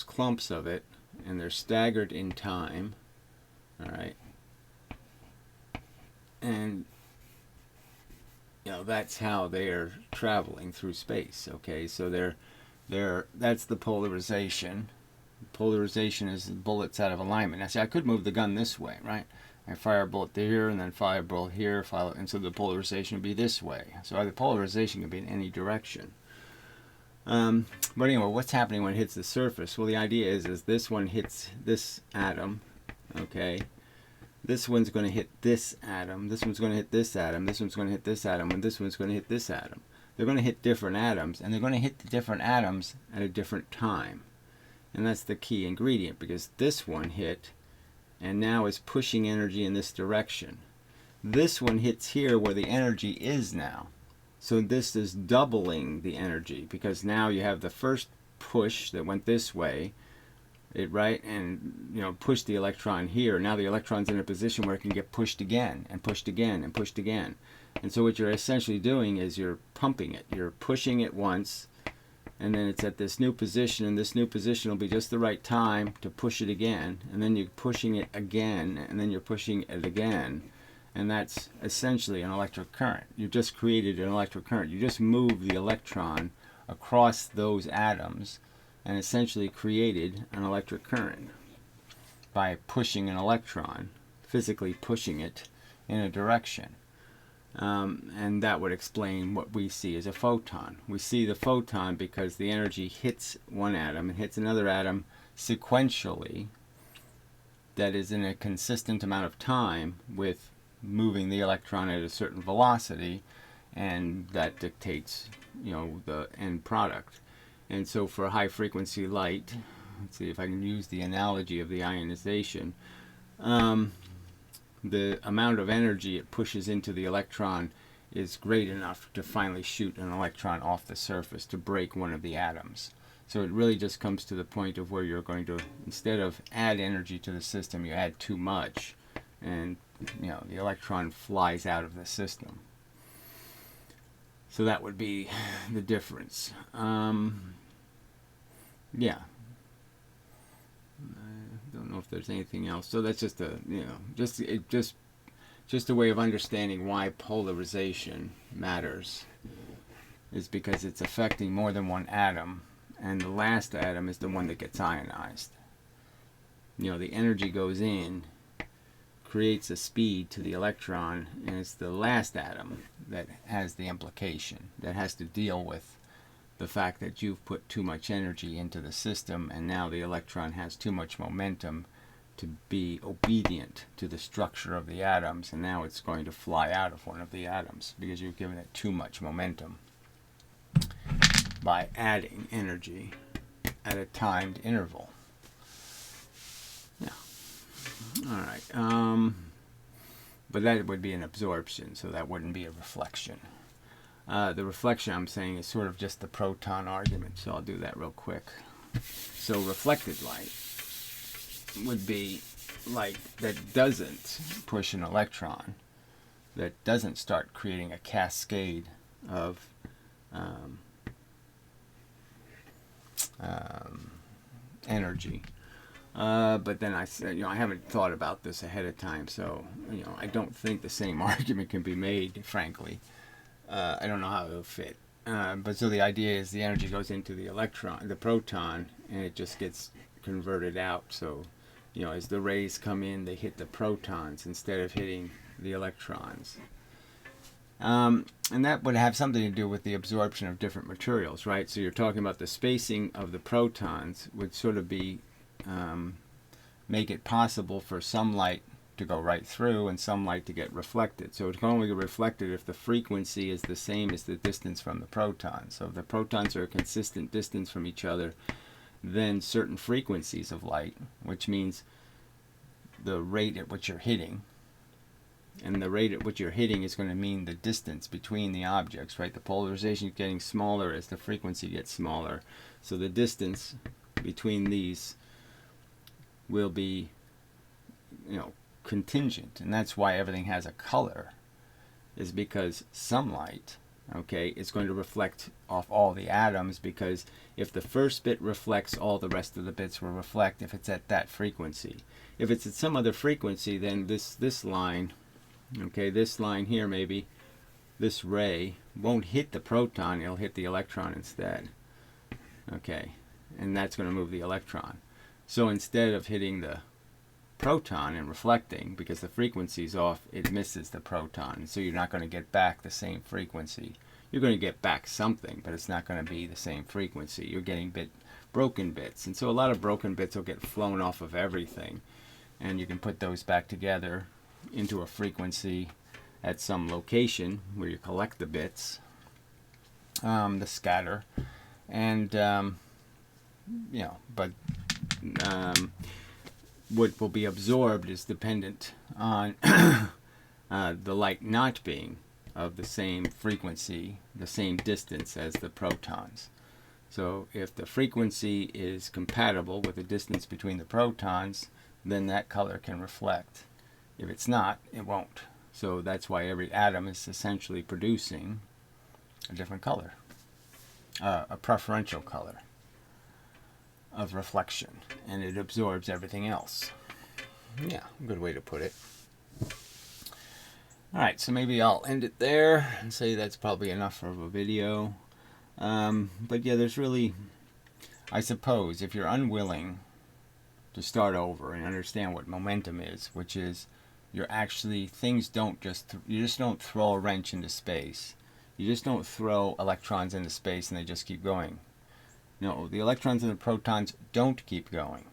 clumps of it, and they're staggered in time. All right. And you know, that's how they are traveling through space. Okay, so that's the polarization. Polarization is bullets out of alignment. Now see, I could move the gun this way, right? I fire a bullet here, and then fire a bullet here, and so the polarization would be this way. So the polarization can be in any direction. But anyway, what's happening when it hits the surface? Well, the idea is this one hits this atom, okay? This one's going to hit this atom, this one's going to hit this atom, this one's going to hit this atom, and this one's going to hit this atom. They're going to hit different atoms, and they're going to hit the different atoms at a different time. And that's the key ingredient, because this one hit, and now is pushing energy in this direction. This one hits here where the energy is now. So this is doubling the energy, because now you have the first push that went this way, and pushed the electron here. Now the electron's in a position where it can get pushed again and pushed again and pushed again. And so what you're essentially doing is you're pumping it. You're pushing it once, and then it's at this new position, and this new position will be just the right time to push it again, and then you're pushing it again, and then you're pushing it again, and that's essentially an electric current. You've just created an electric current. You just moved the electron across those atoms and essentially created an electric current by pushing an electron, physically pushing it in a direction. And that would explain what we see as a photon. We see the photon because the energy hits one atom and hits another atom sequentially, that is in a consistent amount of time with moving the electron at a certain velocity, and that dictates the end product. And so for high frequency light, let's see if I can use the analogy of the ionization, the amount of energy it pushes into the electron is great enough to finally shoot an electron off the surface, to break one of the atoms. So it really just comes to the point of where you're going to, instead of add energy to the system, you add too much, and the electron flies out of the system. So that would be the difference. Yeah. Don't know if there's anything else. So that's just just a way of understanding why polarization matters, is because it's affecting more than one atom, and the last atom is the one that gets ionized. The energy goes in, creates a speed to the electron, and it's the last atom that has the implication, that has to deal with the fact that you've put too much energy into the system, and now the electron has too much momentum to be obedient to the structure of the atoms, and now it's going to fly out of one of the atoms because you've given it too much momentum by adding energy at a timed interval. Yeah. All right. But that would be an absorption, so that wouldn't be a reflection. The reflection I'm saying is sort of just the proton argument, so I'll do that real quick. So reflected light would be light that doesn't push an electron, that doesn't start creating a cascade of energy. But then I said, I haven't thought about this ahead of time, so I don't think the same argument can be made, frankly. I don't know how it'll fit. But so the idea is the energy goes into the electron, the proton, and it just gets converted out. So, as the rays come in, they hit the protons instead of hitting the electrons. And that would have something to do with the absorption of different materials, right? So you're talking about the spacing of the protons would sort of be, make it possible for some light to go right through and some light to get reflected. So it can only get reflected if the frequency is the same as the distance from the protons. So if the protons are a consistent distance from each other, then certain frequencies of light, which means the rate at which you're hitting, and the rate at which you're hitting is going to mean the distance between the objects, right? The polarization is getting smaller as the frequency gets smaller. So the distance between these will be, contingent, and that's why everything has a color, is because some light, is going to reflect off all the atoms, because if the first bit reflects, all the rest of the bits will reflect if it's at that frequency. If it's at some other frequency, then this line, this line here, maybe this ray won't hit the proton, it'll hit the electron instead. And that's going to move the electron. So instead of hitting the proton and reflecting, because the frequency's off, it misses the proton, so you're not going to get back the same frequency. You're going to get back something, but it's not going to be the same frequency. You're getting broken bits, and so a lot of broken bits will get flown off of everything, and you can put those back together into a frequency at some location where you collect the bits, the scatter, and but what will be absorbed is dependent on the light not being of the same frequency, the same distance as the protons. So if the frequency is compatible with the distance between the protons, then that color can reflect. If it's not, it won't. So that's why every atom is essentially producing a different color, a preferential color of reflection, and it absorbs everything else. Yeah, good way to put it. Alright, so maybe I'll end it there and say that's probably enough of a video. But yeah, there's really, I suppose, if you're unwilling to start over and understand what momentum is, which is you're actually, things don't just, you just don't throw a wrench into space. You just don't throw electrons into space and they just keep going. No, the electrons and the protons don't keep going.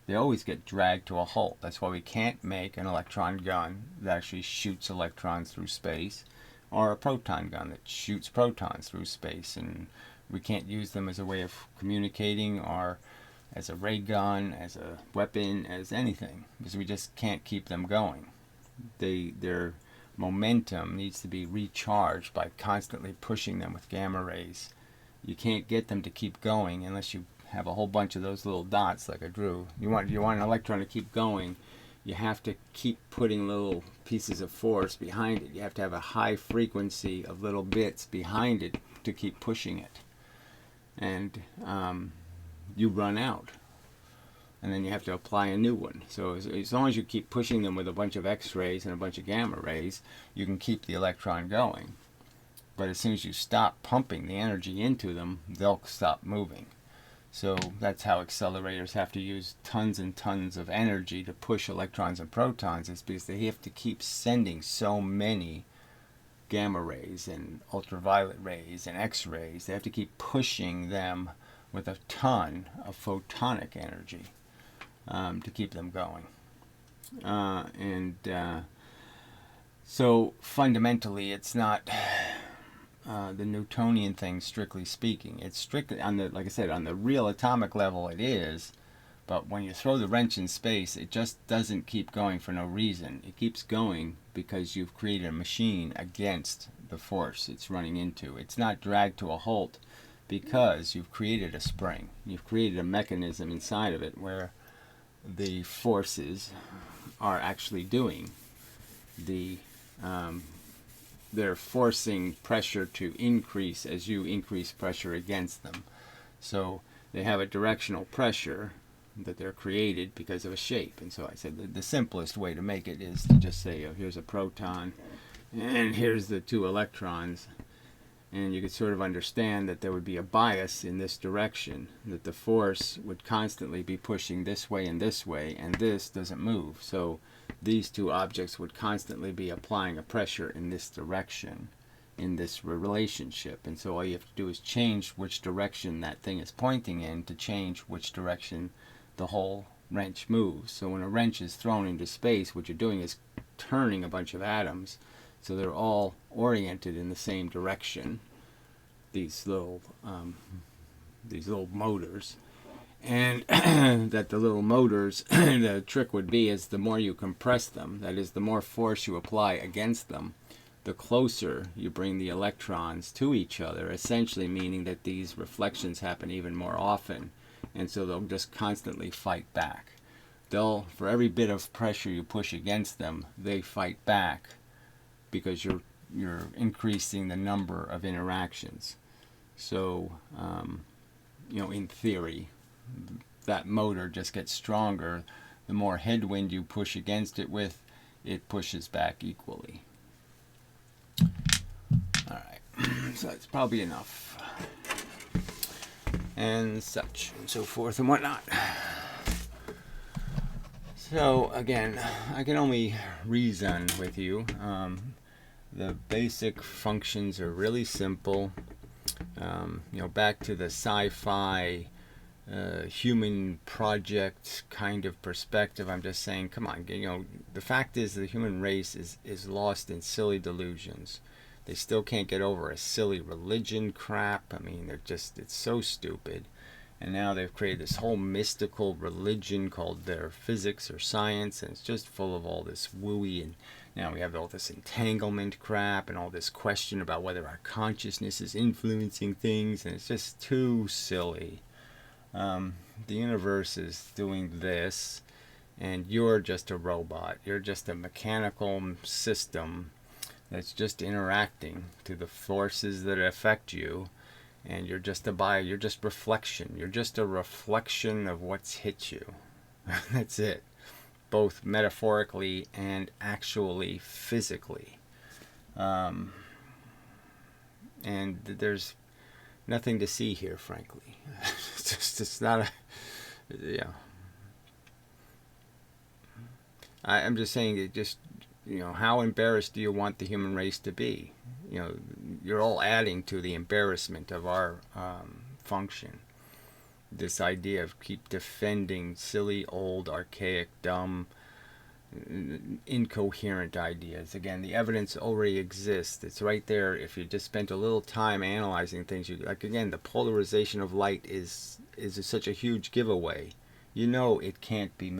They always get dragged to a halt. That's why we can't make an electron gun that actually shoots electrons through space, or a proton gun that shoots protons through space. And we can't use them as a way of communicating, or as a ray gun, as a weapon, as anything, because we just can't keep them going. Their momentum needs to be recharged by constantly pushing them with gamma rays. You can't get them to keep going unless you have a whole bunch of those little dots like I drew. You want an electron to keep going, you have to keep putting little pieces of force behind it. You have to have a high frequency of little bits behind it to keep pushing it. And you run out. And then you have to apply a new one. So as long as you keep pushing them with a bunch of X-rays and a bunch of gamma rays, you can keep the electron going. But as soon as you stop pumping the energy into them, they'll stop moving. So that's how accelerators have to use tons and tons of energy to push electrons and protons, is because they have to keep sending so many gamma rays and ultraviolet rays and X-rays. They have to keep pushing them with a ton of photonic energy to keep them going. So fundamentally, it's not the Newtonian thing, strictly speaking. It's strictly on the, like I said, on the real atomic level it is, but when you throw the wrench in space, it just doesn't keep going for no reason. It keeps going because you've created a machine against the force it's running into. It's not dragged to a halt because you've created a spring. You've created a mechanism inside of it where the forces are actually doing the they're forcing pressure to increase as you increase pressure against them. So they have a directional pressure that they're created because of a shape. And so I said the simplest way to make it is to just say, oh, here's a proton and here's the two electrons. And you could sort of understand that there would be a bias in this direction, that the force would constantly be pushing this way, and this doesn't move. So these two objects would constantly be applying a pressure in this direction, in this relationship. And so all you have to do is change which direction that thing is pointing in to change which direction the whole wrench moves. So when a wrench is thrown into space, what you're doing is turning a bunch of atoms so they're all oriented in the same direction, these little motors. And that the little motors, the trick would be is the more you compress them, that is, the more force you apply against them, the closer you bring the electrons to each other, essentially meaning that these reflections happen even more often. And so they'll just constantly fight back. For every bit of pressure you push against them, they fight back because you're increasing the number of interactions. So, in theory, that motor just gets stronger. The more headwind you push against it with, it pushes back equally. Alright, so that's probably enough. And such, and so forth and whatnot. So, again, I can only reason with you. The basic functions are really simple. Back to the sci-fi human project kind of perspective, I'm just saying, come on, the fact is the human race is lost in silly delusions. They still can't get over a silly religion crap. I mean, it's so stupid. And now they've created this whole mystical religion called their physics or science, and it's just full of all this wooey. And now we have all this entanglement crap and all this question about whether our consciousness is influencing things, and it's just too silly. The universe is doing this, and you're just a robot. You're just a mechanical system that's just interacting to the forces that affect you. And you're just you're just reflection. You're just a reflection of what's hit you. That's it. Both metaphorically and actually physically. And there's nothing to see here, frankly. It's not a, yeah. I'm just saying, it just, how embarrassed do you want the human race to be? You're all adding to the embarrassment of our function. This idea of keep defending silly, old, archaic, dumb, incoherent ideas. Again, the evidence already exists. It's right there. If you just spent a little time analyzing things, again, the polarization of light is such a huge giveaway. It can't be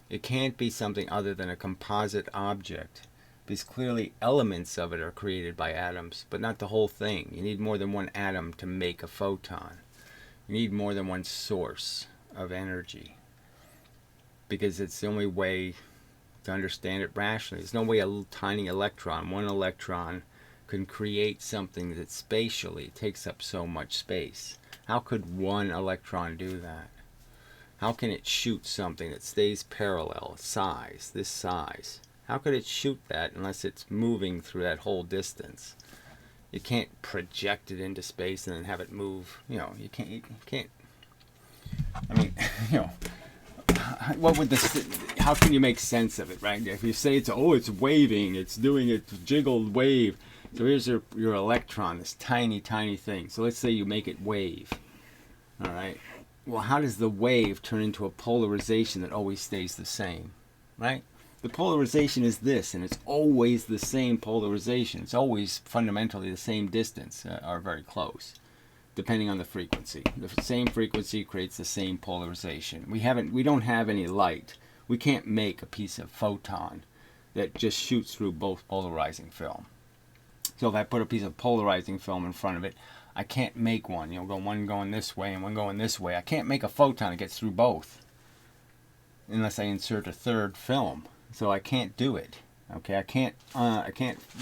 it can't be something other than a composite object. Because clearly elements of it are created by atoms, but not the whole thing. You need more than one atom to make a photon. You need more than one source of energy. Because it's the only way to understand it rationally. There's no way a little tiny electron, one electron, can create something that spatially takes up so much space. How could one electron do that? How can it shoot something that stays parallel, this size? How could it shoot that unless it's moving through that whole distance? You can't project it into space and then have it move. You can't. I mean, what would how can you make sense of it, right? If you say it's waving, it's doing a jiggled wave. So here's your electron, this tiny, tiny thing. So let's say you make it wave. All right. Well, how does the wave turn into a polarization that always stays the same, right? The polarization is this, and it's always the same polarization. It's always fundamentally the same distance, or very close, depending on the frequency. The same frequency creates the same polarization. We don't have any light. We can't make a piece of photon that just shoots through both polarizing film. So if I put a piece of polarizing film in front of it, I can't make one. One going this way and one going this way. I can't make a photon that gets through both unless I insert a third film. So I can't do it. Okay, I can't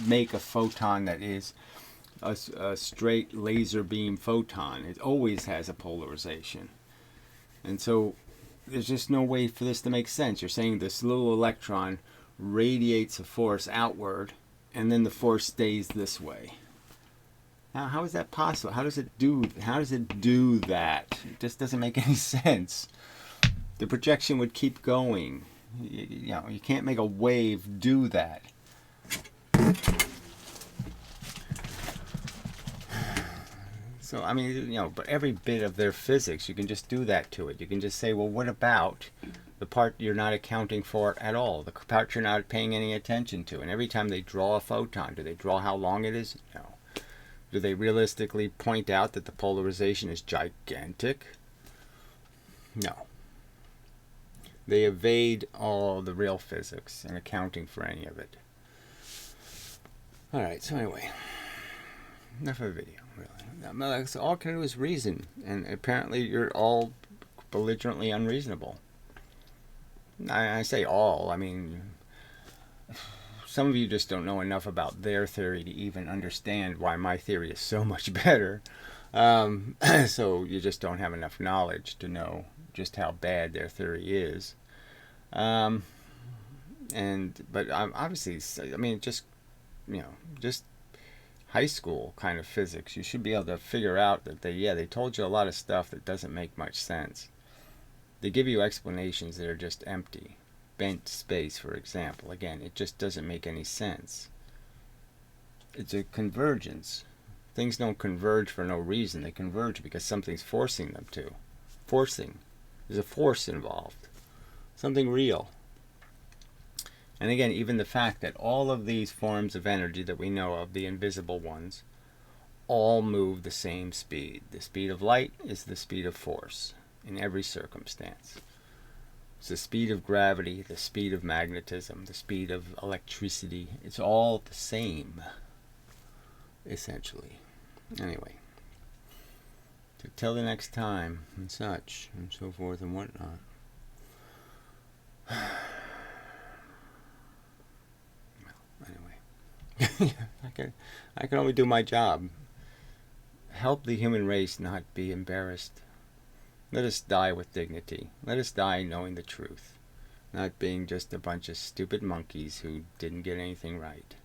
make a photon that is a straight laser beam photon. It always has a polarization. And so there's just no way for this to make sense. You're saying this little electron radiates a force outward, and then the force stays this way. Now, how is that possible? How does it do that? It just doesn't make any sense. The projection would keep going. You can't make a wave do that. So, I mean, but every bit of their physics, you can just do that to it. You can just say, well, what about the part you're not accounting for at all? The part you're not paying any attention to. And every time they draw a photon, do they draw how long it is? No. Do they realistically point out that the polarization is gigantic? No. They evade all the real physics and accounting for any of it. Alright, so anyway. Enough of the video, really. All I can do is reason. And apparently you're all belligerently unreasonable. I say all, I mean, some of you just don't know enough about their theory to even understand why my theory is so much better. So you just don't have enough knowledge to know just how bad their theory is. But obviously, I mean, just high school kind of physics. You should be able to figure out that they told you a lot of stuff that doesn't make much sense. They give you explanations that are just empty. Bent space, for example. Again, it just doesn't make any sense. It's a convergence. Things don't converge for no reason. They converge because something's forcing them to. Forcing. There's a force involved. Something real. And again, even the fact that all of these forms of energy that we know of, the invisible ones, all move the same speed. The speed of light is the speed of force in every circumstance. It's the speed of gravity, the speed of magnetism, the speed of electricity. It's all the same, essentially. Anyway, so till the next time, and such, and so forth and whatnot. Anyway, I can only do my job. Help the human race not be embarrassed. Let us die with dignity. Let us die knowing the truth, not being just a bunch of stupid monkeys who didn't get anything right.